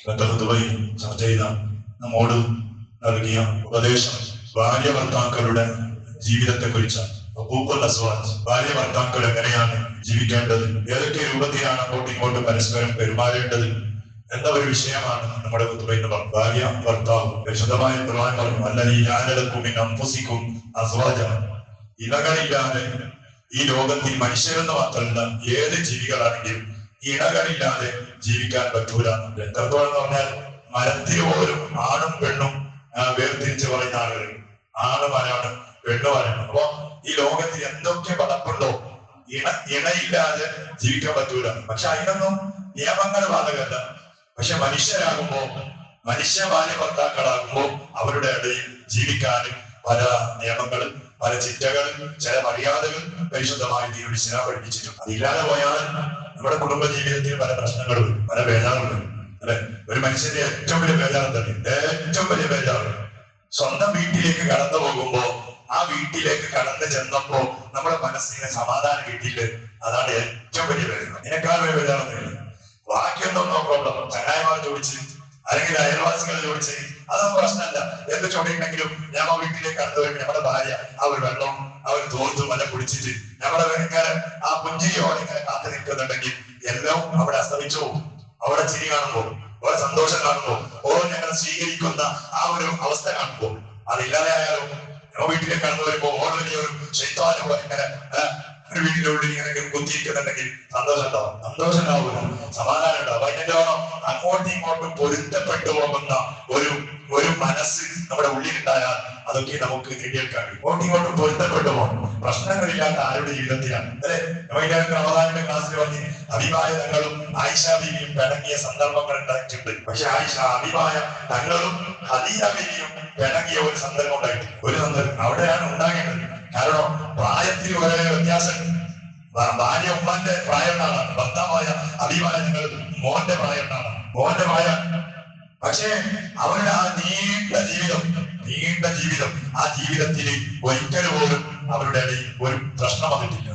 ചർച്ച ചെയ്ത നമ്മോട് നൽകിയ ഉപദേശം ഭാര്യ ഭർത്താക്കളുടെ ജീവിതത്തെ കുറിച്ച്, ഭാര്യ ഭർത്താക്കൾ എങ്ങനെയാണ് ജീവിക്കേണ്ടത്, ഏതൊക്കെ രൂപത്തിലാണ് അങ്ങോട്ടും ഇങ്ങോട്ടും പരസ്പരം പെരുമാറേണ്ടത് എന്ന ഒരു വിഷയമാണ് നമ്മുടെ കുത്തുബയിൽ പറഞ്ഞത്. ഭാര്യ ഭർത്താവ് വിശദമായ ഖുർആൻ പറഞ്ഞു, അല്ലദീ ജഅലലക്കും മിൻ അൻഫുസിക്കും അസ്വാജ. ഇണകളില്ലാതെ ഈ ലോകത്തിൽ മനുഷ്യരെന്ന് മാത്രമല്ല ഏത് ജീവികളാണെങ്കിലും ഇണകളില്ലാതെ ജീവിക്കാൻ പറ്റൂല. എത്രത്തോളം എന്ന് പറഞ്ഞാൽ മരത്തിൽ പോലും ആണും പെണ്ണും വേർതിരിച്ച് പറയുന്ന ആളുകൾ, ആണുമാരാണ് പെണ്ണുമാരാണ്. അപ്പൊ ഈ ലോകത്തിൽ എന്തൊക്കെ പടപ്പുണ്ടോ ഇണയില്ലാതെ ജീവിക്കാൻ പറ്റൂല. പക്ഷെ അതിനൊന്നും നിയമങ്ങൾ ബാധകമല്ല. പക്ഷെ മനുഷ്യരാകുമ്പോ, മനുഷ്യ ഭാര്യ ഭർത്താക്കളാകുമ്പോ അവരുടെ ഇടയിൽ ജീവിക്കാനും പല നിയമങ്ങളും പല ചിട്ടകളും ചില മര്യാദകൾ പരിശുദ്ധമായി ദീനുൽ ഇസ്ലാം പഠിപ്പിച്ചിട്ടുണ്ട്. അതില്ലാതെ പോയാൽ നമ്മുടെ കുടുംബ ജീവിതത്തിൽ പല പ്രശ്നങ്ങളും പല ബേജാറുകളും അല്ലെ. ഒരു മനുഷ്യന്റെ ഏറ്റവും വലിയ ബേജാറ് തന്നെ, ഏറ്റവും വലിയ ബേജാറ് സ്വന്തം വീട്ടിലേക്ക് കടന്നു പോകുമ്പോ ആ വീട്ടിലേക്ക് കടന്നു ചെന്നപ്പോ നമ്മുടെ മനസ്സിന് സമാധാനം കിട്ടിയില്ല. അതാണ് ഏറ്റവും വലിയ ബേജാറ്. ഇതിനേക്കാൾ വലിയ ബേജാറൊന്നുമില്ല. ബാക്കിയൊന്നും നോ പ്രോബ്ലം. ചങ്ങായിമാർ ചോദിച്ച് അല്ലെങ്കിൽ അയൽവാസികൾ ചോദിച്ച് അതൊന്നും പ്രശ്നമല്ല. എന്ത് ചോദിക്കണമെങ്കിലും ഞാൻ ആ വീട്ടിലേക്ക് കടന്നു വരുമ്പോൾ നമ്മുടെ ഭാര്യ അവർ വെള്ളം അവർ തോർത്തും വല്ല കുടിച്ചിട്ട് നമ്മുടെ ഇങ്ങനെ ആ പുഞ്ചിരിയോടെ ഇങ്ങനെ കാത്തു നിൽക്കുന്നുണ്ടെങ്കിൽ എല്ലാം അവിടെ അസ്തമിച്ചു. അവിടെ ചിരി കാണുമ്പോൾ, അവിടെ സന്തോഷം കാണുമ്പോൾ, ഞങ്ങൾ സ്വീകരിക്കുന്ന ആ ഒരു അവസ്ഥ കാണുമ്പോൾ, അതില്ലാതെ ആയാലും വീട്ടിലേക്ക് കടന്നു വരുമ്പോ ഓൾറെഡി ഒരു ശൈത്താനെ പോലെ ഇങ്ങനെ ഒരു വീട്ടിലുള്ളിൽ ഇങ്ങനെ കുത്തിയിരിക്കുന്നുണ്ടെങ്കിൽ സന്തോഷം ഉണ്ടാവും, സന്തോഷം ഉണ്ടാവില്ല, സമാധാനം ഉണ്ടാവും. അതിന്റെ അങ്ങോട്ടും ഇങ്ങോട്ടും പൊരുത്തപ്പെട്ടു പോകുന്ന ഒരു മനസ്സ് നമ്മുടെ ഉള്ളിലുണ്ടായാൽ അതൊക്കെ നമുക്ക് നേടിയെടുക്കാൻ കഴിയും. അങ്ങോട്ടും ഇങ്ങോട്ടും പൊരുത്തപ്പെട്ടു പോകും. പ്രശ്നങ്ങളില്ലാത്ത ആരുടെ ജീവിതത്തിലാണ് അല്ലെ. റമദാനിന്റെ ക്ലാസ്സിൽ പറഞ്ഞ് അഭിമായ തങ്ങളും ആയിഷ ബീവിയും പിണങ്ങിയ സന്ദർഭങ്ങൾ ഉണ്ടായിട്ടുണ്ട്. പക്ഷെ അഭിമായ തങ്ങളും ഖദീജ ബീവിയും പിണങ്ങിയ ഒരു സന്ദർഭം ഉണ്ടായിട്ടുണ്ട്. ഒരു സന്ദർഭം അവിടെയാണ് ഉണ്ടാകേണ്ടത്. കാരണം പ്രായത്തിൽ വളരെ വ്യത്യാസം. ഭാര്യ ഉമ്മാന്റെ പ്രായമാണ്, ഭർത്താവായ അഭിമായ തങ്ങൾ മോന്റെ പ്രായമാണ്, മോന്റെ പ്രായം. പക്ഷേ അവരുടെ ആ നീണ്ട ജീവിതം ആ ജീവിതത്തിൽ ഒരിക്കൽ പോലും അവരുടെ ഇടയിൽ ഒരു പ്രശ്നം വന്നിട്ടില്ല,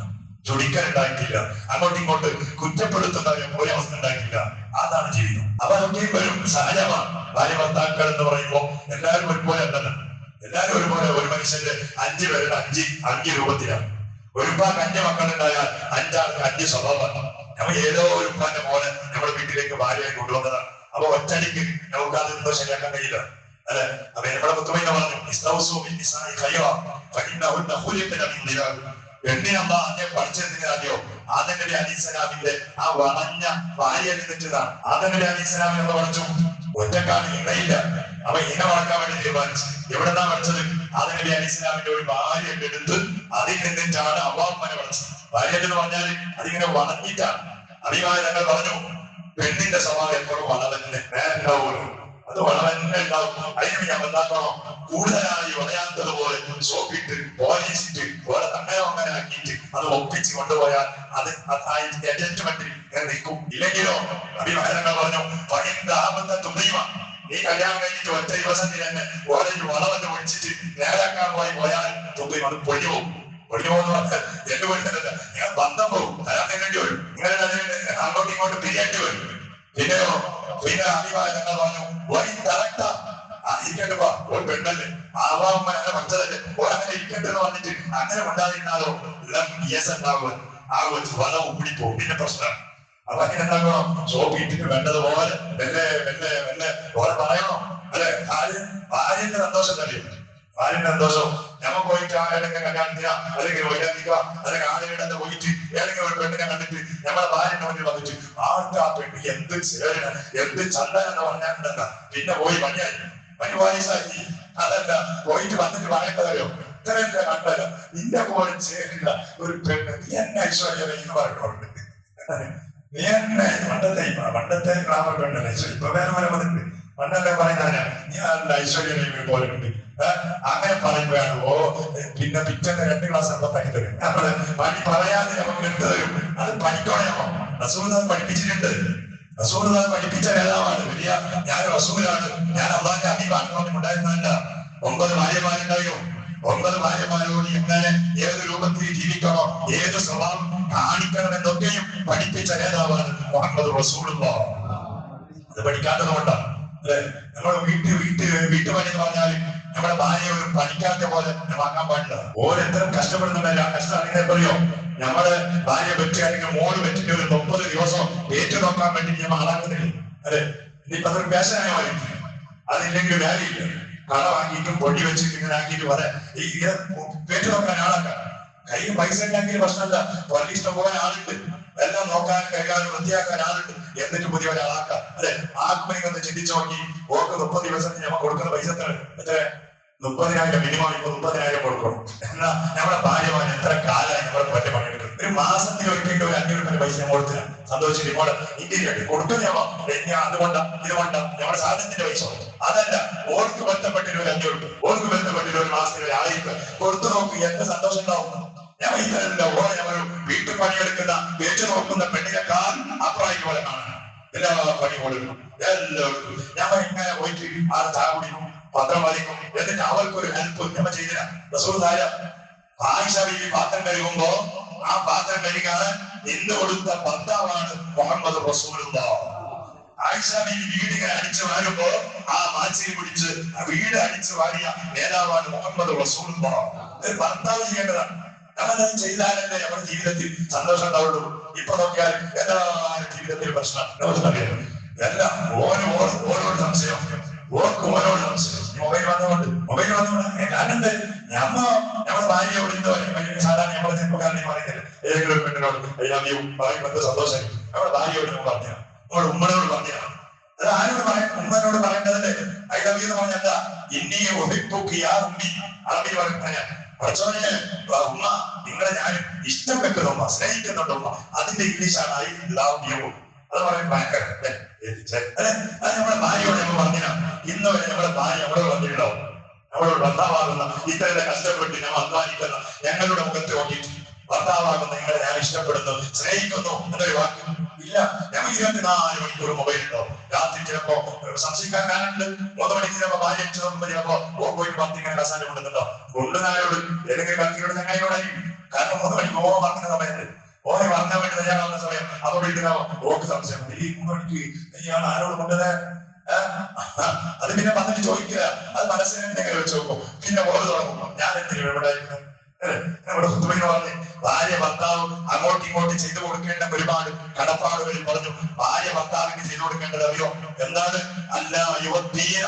ചൊടിക്കലുണ്ടായിട്ടില്ല, അങ്ങോട്ടും ഇങ്ങോട്ട് കുറ്റപ്പെടുത്തുന്ന ഒരു അവസ്ഥ ഉണ്ടായിട്ടില്ല. അതാണ് ജീവിതം. അപ്പൊ അതൊക്കെ വരും സഹജമാണ്. ഭാര്യ ഭർത്താക്കൾ എന്ന് പറയുമ്പോ എല്ലാവരും ഒരുപോലെ അല്ലല്ലോ. എല്ലാവരും ഒരുപോലെ. ഒരു മനുഷ്യന്റെ 5 പേരുടെ 5 രൂപത്തിലാണ്. ഒരു ഉപ്പാക്ക് 5 മക്കളുണ്ടായാൽ 5 ആൾക്ക് 5 സ്വഭാവമാണ്. നമ്മൾ ഏതോ ഒരു ഉപ്പാന്റെ മോനെ നമ്മുടെ വീട്ടിലേക്ക് ഭാര്യയായി കൊണ്ടുവന്നതാണ്. അപ്പൊ ഒറ്റടിക്ക് നമുക്ക് അതെന്തോ ശരിയാക്കാൻ കഴിയില്ല അല്ലെ. അപ്പൊ നമ്മുടെ മുത്തുമൈന പറഞ്ഞു, പെണ്ണിനെ അള്ളാഹ് പഠിച്ചതിനാദ്യോ ആദം നബി അലൈഹിസ്സലാമിന്റെ ആ വളഞ്ഞ ഭാര്യ നിന്നിട്ടതാണ്. ആദം നബി അലൈഹിസ്സലാമിനെ പഠിച്ചു. ഒറ്റക്കാണ്, ഇണയില്ല. അപ്പൊ ഇണ വളർക്കാൻ വേണ്ടി തീരുമാനിച്ചു. എവിടെന്നാ പഠിച്ചത്? ആദം നബി അലൈഹിസ്സലാമിന്റെ ഒരു ഭാര്യ എടുത്ത് അതിൽ നിന്നിട്ടാണ് അവ്വാമ്മനെ പഠിച്ചത്. ഭാര്യ എന്ന് പറഞ്ഞാൽ അതിങ്ങനെ വളഞ്ഞിട്ടാണ്. അഭിമായ തങ്ങൾ പറഞ്ഞു, പെണ്ണിന്റെ സ്വഭാവം എപ്പോഴും വളവന്നെ ഉണ്ടാവുള്ളൂ. അത് വളവന്നെ ഉണ്ടാവും. അതിന് ഞാൻ എന്താക്കണം, കൂടുതലായി വളയാത്തതുപോലെ സോപ്പിട്ട് പോലീസിട്ട് വേറെ തണ്ണയോ അങ്ങനെ ആക്കിയിട്ട് അത് ഒപ്പിച്ച് കൊണ്ടുപോയാൽ അത് അഡ്ജസ്റ്റ്മെന്റിൽ നിൽക്കും. ഇല്ലെങ്കിലോ അഭിമായ തങ്ങൾ പറഞ്ഞു, പണിന്താപത്തെ തുണിയുമ നീ കല്യാണം കഴിഞ്ഞിട്ട് ഒറ്റ ദിവസത്തിൽ തന്നെ വളവെന്ന് ഒഴിച്ചിട്ട് നേരാക്കാൻ പോയാൽ തുമ്പി അത് പൊഴിഞ്ഞു പോകും. പൊഴിഞ്ഞു പോകുന്ന പറഞ്ഞാൽ എന്റെ വീട്ടിലല്ല, നിങ്ങൾ ബന്ധം പോകും, തരാൻ വേണ്ടി വരും, നിങ്ങൾ അങ്ങോട്ടും ഇങ്ങോട്ടും പിരിയേണ്ടി വരും. പിന്നെ അഭിമായ തങ്ങൾ പറഞ്ഞു, വഴി തറക്ക ഇരിക്കട്ടെ, ഒരു പെണ്ണല്ലേ ആവാമ്മനെ പഠിച്ചതല്ലേ, അങ്ങനെ ഇരിക്കട്ടെന്ന് പറഞ്ഞിട്ട് അങ്ങനെ ഉണ്ടായിരുന്നാലോ ഉണ്ടാകും, വല ഉപ്പിടിപ്പോ, പിന്നെ പ്രശ്നം. അപ്പൊ അങ്ങനെ എന്താക്കണം, സോപ്പ് ഇട്ടിട്ട് വേണ്ടതുപോലെ ഓരെ പറയണം അല്ലെ. ഭാര്യന്റെ സന്തോഷം തന്നെ, ഭാര്യന്റെ സന്തോഷം. ഞമ്മ പോയിട്ട് ഏതെങ്കിലും കല്യാണത്തിന അല്ലെങ്കിൽ വൈകാരിക അല്ലെങ്കിൽ ആളുകളുടെ പോയിട്ട് ഏതെങ്കിലും ഒരു പെണ്ണിനെ കണ്ടിട്ട് ഞമ്മളെ ഭാര്യന്റെ മുന്നിൽ വന്നിട്ട് ആർക്ക് ആ പെണ്ണ് എന്ത് ചേരന എന്ത് ചന്ദന എന്ന് പറഞ്ഞാൽ പിന്നെ പോയി പനി വയസ്സാക്കി അതല്ല പോയിട്ട് വന്നിട്ട് പറയേണ്ടതല്ലോ, ഇത്രയും കണ്ടല്ലോ നിന്റെ പോലെ ചേരുന്ന ഒരു പെണ്ണ് നീ എന്നെ ഐശ്വര്യ എന്ന് പറഞ്ഞോണ്ട്, നീ എന്നെ പണ്ടത്തെ ഗ്രാമ പെണ്ണല്ലേ ഇപ്പൊ വേറെ വന്നിട്ടുണ്ട്. പണ്ടല്ലേ പറയുന്ന നീ നല്ല ഐശ്വര്യ പോലെ ഉണ്ട്. അങ്ങനെ പറയുമ്പോഴാണ് പിന്നെ പിറ്റേന്ന് 2 ക്ലാസ് നമ്മൾ പണി തരും. നമ്മള് പണി പറയാതെ നമുക്ക് എടുത്തു തരും. അത് പണിക്കോണോ റസൂൽ പഠിപ്പിച്ചിട്ടുണ്ട്. റസൂൽ പഠിപ്പിച്ച നേതാവാണ്. വലിയ ഞാൻ റസൂലാണ്, ഞാൻ അള്ളാന്റെ അഭിമാനം ഉണ്ടായിരുന്നല്ല. 9 ഭാര്യമാരുണ്ടായോ? 9 ഭാര്യമാരോട് ഇങ്ങനെ ഏത് രൂപത്തിൽ ജീവിക്കണോ, ഏത് സ്വഭാവം കാണിക്കണം എന്നൊക്കെയും പഠിപ്പിച്ച നേതാവാണ് മുഹമ്മദ് റസൂലുള്ളാഹ്. അത് പഠിക്കാത്തത് കൊണ്ടാണ് അല്ലെ. നമ്മൾ വീട്ടുപണി എന്ന് പറഞ്ഞാൽ നമ്മുടെ ഭാര്യ ഒരു പണിക്കാരുടെ പോലെ വാങ്ങാൻ പാടില്ല. ഓരോരുത്തർ കഷ്ടപ്പെടുന്നുണ്ടല്ല. ആ കഷ്ടം അങ്ങനെ പറയോ, നമ്മള് ഭാര്യ പറ്റുകയാണെങ്കിൽ മോള് പറ്റിട്ട് ഒരു 30 ദിവസം ഏറ്റു നോക്കാൻ വേണ്ടി നമ്മൾ ആളാക്കുന്നില്ല അല്ലെ. ഇനിയിപ്പോ അതൊരു പേശനായ മാറിയിട്ടില്ല. അതില്ലെങ്കിൽ വാല്യില്ല. കട വാങ്ങിയിട്ടും പൊടി വെച്ചിട്ട് ഇങ്ങനെ ആക്കിയിട്ട് വരെ ഏറ്റു നോക്കാൻ ആളാക്കാം. കയ്യിൽ പൈസ ഉണ്ടെങ്കിൽ പ്രശ്നമില്ല. പള്ളി ഇഷ്ടം പോലെ ആളുണ്ട്, എല്ലാം നോക്കാൻ കൈകാര്യം വൃത്തിയാക്കാൻ ആളുണ്ട്. എന്നിട്ട് പുതിയ ഒരാളാക്കാം അല്ലെ. ആത്മനിക ഒന്ന് ചിന്തിച്ചു നോക്കി. ഓർക്ക് 30 ദിവസത്തിന് നമ്മൾ കൊടുക്കുന്ന പൈസ എത്ര 30,000 മിനിമം. ഇപ്പൊ 30,000 കൊടുക്കണം. എന്നാ നമ്മുടെ ഭാര്യമാർ എത്ര കാലമായി നമ്മൾ പറ്റ പണിയെടുക്കും. ഒരു മാസത്തിൽ ഒരിക്കലും ഒരു 500 രൂപ പൈസ ഞാൻ കൊടുത്തില്ല. സന്തോഷിച്ച് ഇപ്പോൾ ഇന്ത്യയിലേക്ക് കൊടുക്കുന്നതാവാ. അതുകൊണ്ടാ ഇതുകൊണ്ടാ നമ്മുടെ സാധനത്തിന്റെ പൈസ അതല്ല. ഓർക്ക് ബന്ധപ്പെട്ടിട്ട് ഒരു 500 രൂപ, ഓർക്ക് ബന്ധപ്പെട്ടിട്ട് ഒരു മാസത്തിൽ ഒരു 1000 രൂപ കൊടുത്തു നോക്കി. എന്ത് സന്തോഷം ഉണ്ടാവും. ഞാൻ ഇതല്ല ഓരോ ഞങ്ങൾ വീട്ടിൽ പണിയെടുക്കുന്ന വെച്ച് നോക്കുന്ന പെണ്ണിനെക്കാൾ അപ്പുറം പോലെ കാണാൻ എല്ലാ പണി കൊടുക്കും എല്ലാവർക്കും. ഞമ്മ ഇങ്ങനെ പോയിട്ട് ആ ചായ കുടിക്കും, പത്രം വായിക്കും. എന്നിട്ട് അവർക്കൊരു ഹെൽപ്പ് ഞമ്മ ചെയ്തില്ല. റസൂലുള്ളാഹി ആയിഷ ബീവി പാത്രം കഴുകുമ്പോ ആ പാത്രം കഴുകാൻ നിന്ന് കൊടുത്ത ഭർത്താവാണ് മുഹമ്മദ് റസൂലുള്ളാഹി. ആയിഷ ബീവി വീടിങ്ങനെ അടിച്ചു വാരുമ്പോ ആ മാച്ചിൽ പിടിച്ച് വീട് അടിച്ചു വാരിയ നേതാവാണ് മുഹമ്മദ് റസൂലുള്ളാഹി. ഒരു ഭർത്താവ് ചെയ്യേണ്ടതാണ്. നമ്മളത് ചെയ്താലല്ലേ നമ്മുടെ ജീവിതത്തിൽ സന്തോഷം ഉണ്ടാവുള്ളൂ. ഇപ്പൊ നോക്കിയാൽ എല്ലാവരും ജീവിതത്തിൽ പ്രശ്നം എല്ലാം ഓരോട് സംശയം, ഓരോട് സംശയം. മൊബൈൽ വന്നുകൊണ്ട് കാരണം നമ്മുടെ ഭാര്യയോട് സാധാരണ നമ്മളെ ചെറുപ്പക്കാരനെ പറയുന്നില്ല. ഏതെങ്കിലും പെണ്ണിനോട് പറയുമ്പോൾ സന്തോഷം നമ്മുടെ ഭാര്യയോട് പറഞ്ഞു, നമ്മുടെ ഉമ്മനോട് പറഞ്ഞു. അത് ആരോട് പറയാം? ഉമ്മനോട് പറയേണ്ടതല്ലേ. ഐ ലവ് യു എന്ന് പറഞ്ഞാൽ എന്താ? ഇന്നീ അറബി പറയാം. പക്ഷേ ഉമ്മ നിങ്ങളെ ഞാൻ ഇഷ്ടം വെക്കുന്ന ഉമ്മ, സ്നേഹിക്കുന്നുണ്ട് ഉമ്മ. അതിന്റെ ഇംഗ്ലീഷാണ് ഐ ലവ് യു. അത് പറയാൻ ഭയങ്കര അത് നമ്മുടെ ഭാര്യയോട് നമ്മൾ പറഞ്ഞാൽ ഇന്ന് വരെ നമ്മുടെ ഭാര്യ നമ്മളോട് വന്നിട്ടുണ്ടാവും. നമ്മളോട് ഭർത്താവാകുന്ന ഇത്തരം കഷ്ടപ്പെട്ട് ഞങ്ങൾ അധ്വാനിക്കുന്ന ഞങ്ങളുടെ മുഖത്ത് നോക്കിയിട്ട് ഭർത്താവാകുന്ന നിങ്ങളെ ഞാൻ ഇഷ്ടപ്പെടുന്നു, സ്നേഹിക്കുന്നു എന്നൊരു വാക്ക് ഇല്ല. ഞങ്ങൾ 24 മണിക്കൂർ മൊബൈൽ ഉണ്ടാവും. രാത്രി ചിലപ്പോ സംശയിക്കാൻ കാരണമുണ്ട്. 3 മണിക്ക് ചിലപ്പോ ഭാര്യ ചിലപ്പോ പോയിട്ട് പത്തിങ്ങനെ കസാല കൊണ്ടുണ്ടോ കൊണ്ടുനാരോട് ഏതെങ്കിലും കത്തിയോട് ചങ്ങായിയോടായിരിക്കും. കാരണം 3 മണിക്ക് ഓ പറഞ്ഞ സമയത്ത് ഓനെ പറഞ്ഞാൽ വേണ്ടി തയ്യാറാവുന്ന സമയം അപ്പൊ വിളിക്കുന്ന ഓക്ക് സംശയം. ഈ 3 മണിക്ക് ഇയാൾ ആരോട് കൊണ്ടത്? അത് പിന്നെ വന്നിട്ട് ചോദിക്കുക. അത് മനസ്സിനെ വെച്ച് നോക്കും. പിന്നെ ഓരോ തുടങ്ങും ഞാൻ എന്തിനും ഇവിടെ നമ്മുടെ കുത്തുബിന് പറഞ്ഞു ഭാര്യ ഭർത്താവ് അങ്ങോട്ടും ഇങ്ങോട്ടും ചെയ്തു കൊടുക്കേണ്ട ഒരുപാട് കടപ്പാടുകളിൽ പറഞ്ഞു. ഭാര്യ ഭർത്താവിന് ചെയ്തു കൊടുക്കേണ്ടത് അറിയോ എന്താണ്? അല്ല യുവതീന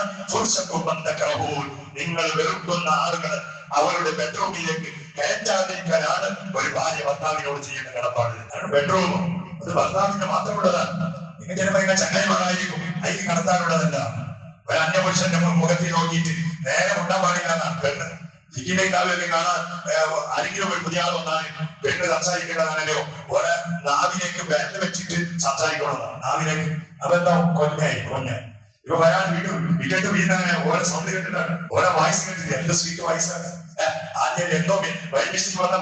നിങ്ങൾ വെറുക്കുന്ന ആളുകൾ അവരുടെ ബെഡ്റൂമിലേക്ക് കയറ്റാതിരിക്കാനാണ് ഒരു ഭാര്യ ഭർത്താവിനോട് ചെയ്യേണ്ട കടപ്പാട്. കാരണം ബെഡ്റൂം അത് ഭർത്താവിന്റെ മാത്രമുള്ളതാണ്. നിങ്ങൾ ചിലപ്പോൾ ചങ്ങായിമാരായിരിക്കും, അതിന് കടത്താനുള്ളതല്ല. ഒരു അന്യപുരുഷന്റെ മുഖത്തിൽ നോക്കിയിട്ട് നേരെ ഉണ്ടാൻ പാടില്ല എന്നാണ് പെണ്ണ്. സിക്കിയിലേക്കാവിലൊക്കെ കാണാൻ ആരെങ്കിലും ഒരു പുതിയ ആൾ വന്നാൽ പെണ്ണ് സംസാരിക്കേണ്ടതാണല്ലോ. ഓരോ നാവിലേക്ക് ബാറ്റ് വെച്ചിട്ട് സംസാരിക്കണമെന്നാണ് നാവിലേക്ക്. അതെന്താ കൊഞ്ഞായി ഇപ്പൊ വരാൻ വീട്ടിട്ട് വീണങ്ങനെ ഓരോ സൗണ്ട് കേട്ടിട്ടാണ്, ഓരോ വായിസ് കേട്ടിട്ട് എന്റെ സ്വീറ്റ് വായിസാണ്. ആദ്യം എന്തോ വൈമിസ്റ്റിക്ക് വന്ന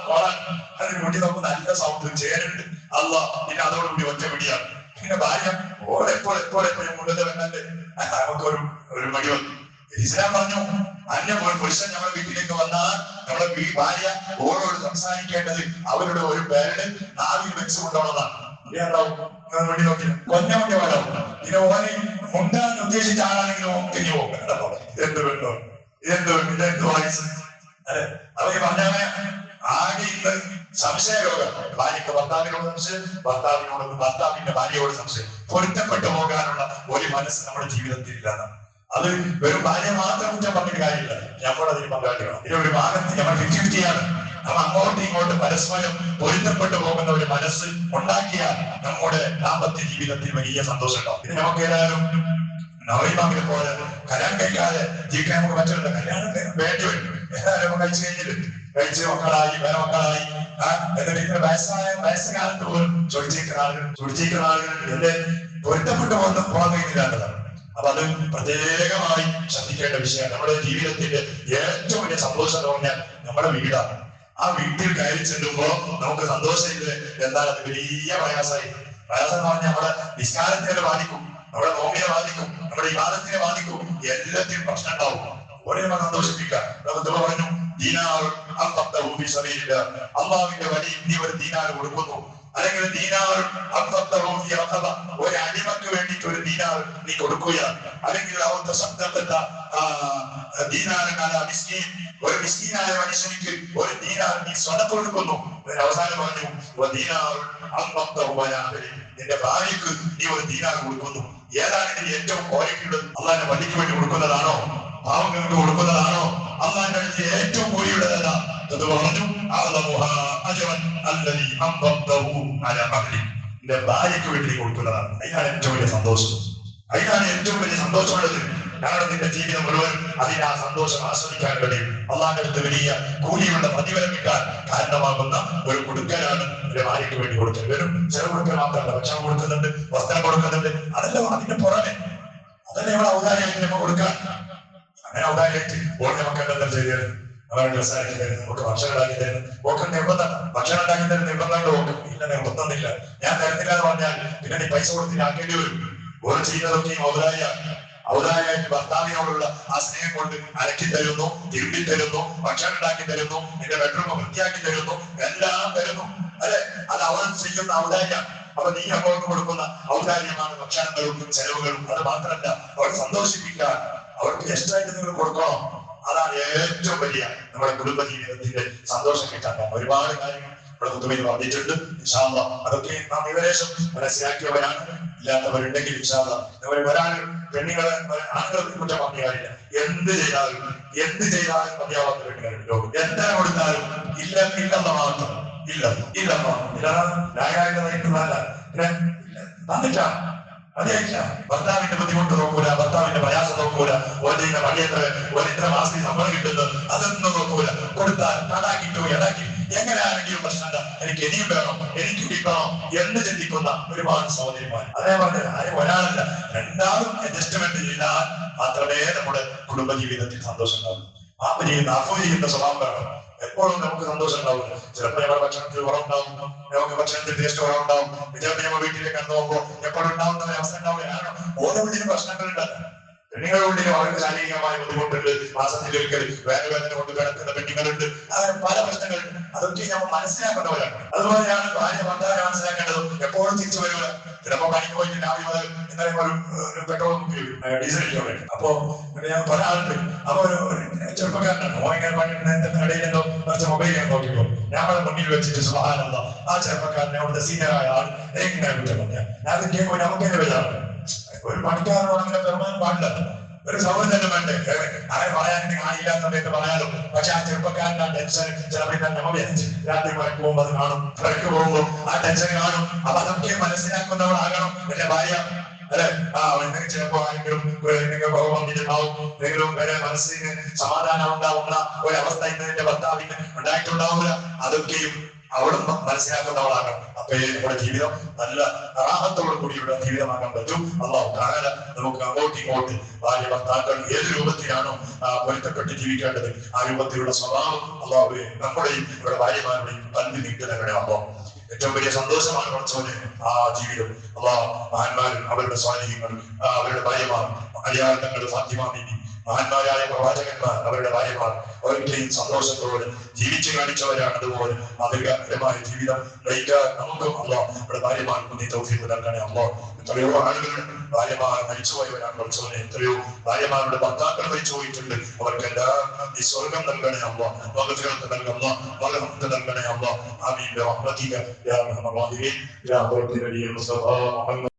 കോളാൻ അതിന് മുടി നോക്കുന്ന നല്ല സൗണ്ട് ചേരുന്നുണ്ട്. അല്ല പിന്നെ അതോടുകൂടി ഒറ്റ പിടിയാണ്. പിന്നെ ഭാര്യ എപ്പോഴെപ്പോഴും മുഴുവൻ വേണ്ടല്ലേ നമുക്കൊരു മടി വന്നു. ഇസ്ലാം പറഞ്ഞു അന്യ പുരുഷൻ നമ്മുടെ വീട്ടിലേക്ക് വന്നാൽ നമ്മുടെ ഭാര്യ ഓരോട് സംസാരിക്കേണ്ടത് അവരുടെ ഒരു പേരുടെ നാവിൽ വെച്ചുകൊണ്ടുള്ളതാണ്. വേണ്ടി നോക്കി കൊഞ്ഞ വേണം. പിന്നെ ഓനെ മുണ്ടാൻ ഉദ്ദേശിച്ച ആളാണെങ്കിലും തിരിഞ്ഞു പോകും. എന്ത് വേണ്ടോ ഇതെന്ത് വയസ്സ് അല്ലെ? അവര് പറഞ്ഞാൽ ആകെ ഇന്ന് സംശയരോഗം. ഭാര്യക്ക് ഭർത്താവിനോട് സംശയം, ഭർത്താവിന്റെ ഭാര്യയോട് സംശയം. പൊരുത്തപ്പെട്ടു പോകാനുള്ള ഒരു മനസ്സ് നമ്മുടെ ജീവിതത്തിൽ ഇല്ലാതാണ്. അത് വെറും ഭാര്യ മാത്രം കുറ്റം പറഞ്ഞിട്ട് കാര്യമില്ല, നമ്മളതിന് പങ്കാളികളാണ്. ഇത് ഒരു ഭാഗത്ത് നമ്മൾ 50-50 നമ്മൾ അങ്ങോട്ടും ഇങ്ങോട്ടും പരസ്പരം പൊരുത്തപ്പെട്ടു പോകുന്ന ഒരു മനസ്സ് ഉണ്ടാക്കിയാൽ നമ്മുടെ ദാമ്പത്യ ജീവിതത്തിൽ വലിയ സന്തോഷം ഉണ്ടാവും. ഇത് നമുക്ക് ഏതായാലും നവൈമാവിനെ പോലെ കല്യാണം കഴിക്കാതെ ജീവിക്കാൻ നമുക്ക് പറ്റില്ല. കല്യാണം വേണ്ടി വരും. ഏതായാലും കഴിച്ചു കഴിച്ച് മക്കളായി വേറെ മക്കളായി എന്നിട്ട് ഇത്ര വയസ്സുകാലത്ത് പോലും ചൊടിച്ചിരിക്കുന്ന ആളുകൾ എന്റെ പൊരുത്തപ്പെട്ടു പോകാൻ കഴിയുന്നില്ലാത്തതാണ്. അപ്പൊ അത് പ്രത്യേകമായി ശ്രദ്ധിക്കേണ്ട വിഷയമാണ്. നമ്മുടെ ജീവിതത്തിന്റെ ഏറ്റവും വലിയ സന്തോഷം എന്ന് പറഞ്ഞാൽ നമ്മുടെ വീടാണ്. ആ വീട്ടിൽ കയറി ചെല്ലുമ്പോ നമുക്ക് സന്തോഷമില്ല. എന്താണ് അത് വലിയ പ്രയാസം എന്ന് പറഞ്ഞാൽ നമ്മുടെ നിസ്കാരത്തിനെ ബാധിക്കും, നമ്മുടെ നോമിനെ ബാധിക്കും, നമ്മുടെ വിവാദത്തിനെ ബാധിക്കും. എല്ലാത്തിനും പ്രശ്നം ഉണ്ടാവും. ഒരേ സന്തോഷിപ്പിക്കാം. പറഞ്ഞു അള്ളാഹുവിന്റെ വഴി നീ ഒരു ദീനാർ കൊടുക്കുന്നു, അല്ലെങ്കിൽ ദീനാർ ഒരു അടിമക്ക് വേണ്ടിയിട്ട് ഒരു ദീനാർ നീ കൊടുക്കുകയാണ്, അല്ലെങ്കിൽ ഒരു മിസ്കീനായ മനുഷ്യനിക്ക് ഒരു ദീനാർ നീ സ്വതപ്പ് കൊടുക്കുന്നു. അവസാനം പറഞ്ഞു നിന്റെ ഭാര്യക്ക് നീ ഒരു ദീനാർ കൊടുക്കുന്നു. ഏതാണ് ഇതിന് ഏറ്റവും ക്വാളിറ്റി ഉള്ളത്? അള്ളാന്റെ പള്ളിക്ക് വേണ്ടി കൊടുക്കുന്നതാണോ? പാവങ്ങൾക്ക് കൊടുക്കുന്നതാണോ? അള്ളാന്റെ അടുത്ത് ഏറ്റവും കൂടിയുള്ളതല്ല. അത് പറഞ്ഞു നിന്റെ ഭാര്യക്ക് വേണ്ടി കൊടുക്കുന്നതാണ്. അതിനാണ് ഏറ്റവും വലിയ സന്തോഷം. അതിനാണ് ഏറ്റവും വലിയ സന്തോഷമുള്ളത്. കാരണം നിന്റെ ജീവിതം മുഴുവൻ അതിന് ആ സന്തോഷം ആസ്വദിക്കാൻ കഴിയും. അള്ളാന്റെ അടുത്ത് വലിയ കൂലിയുള്ള പ്രതിഫലം കിട്ടാൻ കാരണമാകുന്ന ഒരു കൊടുക്കലാണ് നിന്റെ ഭാര്യയ്ക്ക് വേണ്ടി കൊടുക്കൽ. വെറും ചെറു കൊടുക്കൽ മാത്രമല്ല, ഭക്ഷണം കൊടുക്കുന്നുണ്ട്, വസ്ത്രം കൊടുക്കുന്നുണ്ട്. അതല്ല അതിന്റെ പുറമെ അതല്ലേ ഇവിടെ ഔദാര്യമായിട്ട് നമ്മൾ കൊടുക്കാൻ. അങ്ങനെ ഔദാര്യമായിട്ട് ഓരോ മക്കളുടെ എന്താ ചെയ്തത്? അവരുടെ ഡ്രസ്സാക്കി തരുന്നു, നമുക്ക് ഭക്ഷണം ഉണ്ടാക്കി തരുന്നു. ഓക്കെ നിർബന്ധം, ഭക്ഷണം ഉണ്ടാക്കി തരുന്ന നിർബന്ധമുണ്ട്. ഓക്കെ ഇല്ല, നിർബന്ധമില്ല. ഞാൻ തരുന്നില്ല എന്ന് പറഞ്ഞാൽ പിന്നെ നീ പൈസ കൊടുത്തിട്ട് ആക്കേണ്ടി വരും. ഓരോ ചെയ്യുന്നതൊക്കെയും ഔദാര്യമായിട്ട് ഭർത്താവിനോടുള്ള ആ സ്നേഹം കൊണ്ട് അലക്കി തരുന്നു, തിരുമ്പി തരുന്നു, ഭക്ഷണം ഉണ്ടാക്കി തരുന്നു, നിന്റെ ബെഡ്റൂം വൃത്തിയാക്കി തരുന്നു, എല്ലാം തരുന്നു. അല്ലെ, അത് അവർ ചെയ്യുന്ന ഔദാര്യം. അപ്പൊ നീ അവർക്ക് കൊടുക്കുന്ന ഔദാര്യമാണ് ഭക്ഷണങ്ങളും ചെലവുകളും. അത് മാത്രമല്ല, അവർ സന്തോഷിപ്പിക്കാൻ അവർക്ക് ഇഷ്ടമായിട്ട് നിങ്ങൾ കൊടുക്കണം. അതാണ് ഏറ്റവും വലിയ നമ്മുടെ കുടുംബ ജീവിതത്തിന്റെ സന്തോഷം കിട്ടാൻ. ഒരുപാട് കാര്യങ്ങൾ ഇവിടെ മുത്തുമയിൽ പറഞ്ഞിട്ടുണ്ട്. ഇൻഷാ അല്ലാഹ് അതൊക്കെ നാം ഏകദേശം മനസ്സിലാക്കിയവരാണ്. ഇല്ലാത്തവരുണ്ടെങ്കിൽ ഇൻഷാ അല്ലാഹ് നമ്മൾ വരാനും പെണ്ണുങ്ങളെ ആണുങ്ങളെ കുറ്റം പറഞ്ഞ കാര്യമില്ല. എന്ത് ചെയ്താലും മതിയാവാത്ത പെണ്ണുങ്ങളുണ്ടോ? എത്ര കൊടുത്താലും ഇല്ലെന്ന മാത്രം അതെയില്ല. ഭർത്താവിന്റെ ബുദ്ധിമുട്ട് നോക്കൂല, ഭർത്താവിന്റെ പ്രയാസം നോക്കൂല, ഓരോ പണിയെത്ര മാസം ശമ്പളം കിട്ടുന്നത് അതൊന്നും നോക്കൂല. കൊടുത്താൽ തടാക്കിട്ടോ ഇടാക്കി എങ്ങനെയാണെങ്കിലും പ്രശ്നമില്ല, എനിക്ക് ഇനിയും വേണം, എനിക്ക് കിട്ടണം എന്ന് ചിന്തിക്കുന്ന ഒരുപാട് സഹോദരിമാർ. അതേ പറഞ്ഞത് ആരും ഒരാളല്ല, രണ്ടാളും അഡ്ജസ്റ്റ്മെന്റ് ചെയ്താൽ മാത്രമേ നമ്മുടെ കുടുംബ ജീവിതത്തിൽ സന്തോഷം ഉണ്ടാവും. അഫു ചെയ്യുന്ന സ്വഭാവം വേണം. എപ്പോഴും നമുക്ക് സന്തോഷം ഉണ്ടാവില്ല. ചിലപ്പോൾ നമ്മുടെ ഭക്ഷണത്തിൽ കുറവുണ്ടാവും, നമുക്ക് ഭക്ഷണത്തിൽ ടേസ്റ്റ് കുറവുണ്ടാവും. ചിലപ്പോൾ നമ്മൾ വീട്ടിലേക്ക് കണ്ടു പോകുമ്പോൾ എപ്പോഴും ഉണ്ടാവുന്ന അവസ്ഥ ഉണ്ടാവില്ല. കാരണം ഓരോ വീട്ടിലും പ്രശ്നങ്ങളുണ്ടല്ലോ. പെണ്ണുങ്ങളുടെ ഉള്ളിൽ അവർക്ക് ശാരീരികമായ ബുദ്ധിമുട്ടുണ്ട്, മാസത്തിലൊരിക്കൽ വേദന കൊണ്ട് കിടക്കുന്ന പെണ്ണുങ്ങളുണ്ട്, അങ്ങനെ പല പ്രശ്നങ്ങളുണ്ട്. അതൊക്കെ നമ്മൾ മനസ്സിലാക്കേണ്ടവരാണ്. അതുപോലെയാണ് ഭാര്യ ഭർത്താവിനെ മനസ്സിലാക്കേണ്ടത്. എപ്പോഴും തിരിച്ചു വരിക. ചിലപ്പോ പണിക്ക് പോയിട്ട് രാവിലെ ഇന്നലെ ഒരു പെട്രോൾ ഡീസൽ ഇട്ടോടെ. അപ്പൊ ഞാൻ പല ആളുണ്ട്. അപ്പൊ ഒരു ചെറുപ്പക്കാരനാണ്, ഓങ്ങനെ പണിയുടെ ഇടയിലെന്തോ കുറച്ച് മൊബൈൽ ഞാൻ നോക്കിപ്പോ ഞങ്ങളുടെ മുന്നിൽ വെച്ചിട്ട് സുബ്ഹാനല്ലാഹ് ആ ചെറുപ്പക്കാരനെ അവിടുത്തെ സീനിയറായ ആൾ എങ്ങനെ കുറ്റം പറഞ്ഞാൽ ഞാൻ കേൾക്കുമ്പോൾ നമുക്ക് എന്നെ വരാറുണ്ട്. ഒരു പണിക്കാരനോട് അങ്ങനെ പെരുമാറാൻ പാടില്ല. ഒരു സൗകര്യം വേണ്ടേ? അങ്ങനെ പറയാൻ ആളില്ലാത്തവരെന്ന് പറയാലോ. പക്ഷെ ആ ചെറുപ്പക്കാരൻ്റെ ആ ടെൻഷൻ ചിലപ്പോൾ നമ്മൾ രാത്രി പണിക്ക് പോകുമ്പോൾ അത് കാണും, പണിക്ക് പോകുമ്പോൾ ആ ടെൻഷൻ കാണും. അപ്പൊ അതൊക്കെ മനസ്സിലാക്കുന്നവളാകണം എന്റെ ഭാര്യ. അല്ലെ, നിങ്ങൾക്ക് ചിലപ്പോ ആരെങ്കിലും വന്നിട്ടുണ്ടാവും, എന്തെങ്കിലും വരെ മനസ്സിന് സമാധാനം ഉണ്ടാവുന്ന ഒരവസ്ഥ ഇന്ന് എന്റെ ഭർത്താവിന് ഉണ്ടായിട്ടുണ്ടാവില്ല. അതൊക്കെയും അവളും മനസ്സിലാക്കുന്നവളാകണം. അപ്പൊ നമ്മുടെ ജീവിതം നല്ല റാഹത്തോടു കൂടിയുള്ള ജീവിതമാക്കാൻ പറ്റും. അല്ലാഹു തആല നമുക്ക് അങ്ങോട്ടും ഇങ്ങോട്ട് ഭാര്യ ഭർത്താക്കൾ ഏത് രൂപത്തിലാണോ പൊരുത്തപ്പെട്ട് ജീവിക്കേണ്ടത് ആ രൂപത്തിലുള്ള സ്വഭാവം അല്ലാഹുവേ നമ്മുടെയും നമ്മുടെ ഭാര്യമാരുടെയും കൽവിൽ നീട്ടുന്നവരുടെ അല്ലാഹു ഏറ്റവും വലിയ സന്തോഷമാണ് പഠിച്ചവന് ആ ജീവിതം. അല്ലാഹ് മഹാന്മാരും അവരുടെ സ്വാധീനങ്ങൾ അവരുടെ ഭാര്യമാർ അലിയാതങ്ങൾ ഫാത്തിമ ബീബി മഹാന്മാരായ പ്രവാചകന്മാർ അവരുടെ ഭാര്യമാർ ഒരിക്കലും സന്തോഷത്തോടെ ജീവിച്ചു കാണിച്ചവരാണ്. അതുപോലെ മാതൃകാപരമായ ജീവിതം നയിക്കാൻ നമുക്കും അല്ലാഹ് നമ്മുടെ ഭാര്യമാർക്കും നീ തൗഫീഖ് നൽകണേ അല്ലാഹ്. എത്രയോ ആളുകൾ ഭാര്യമാർ മരിച്ചുപോയവരാണ് പഠിച്ചവനെ. എത്രയോ ഭാര്യമാരുടെ ഭർത്താക്കൾ മരിച്ചു പോയിട്ടുണ്ട്. അവർക്കെല്ലാം നീ സ്വർഗം നൽകണേ അല്ലാഹ്, മഗ്ഫിറത്ത് നൽകണേ, മഗ്ഫിറത്ത് നൽകണേ അല്ലാഹ്. ആമീൻ ബിറഹ്മതിക യാ അർഹമർ റഹീമീൻ യാ റബ്ബി മുസ്തഫ മുഹമ്മദ്.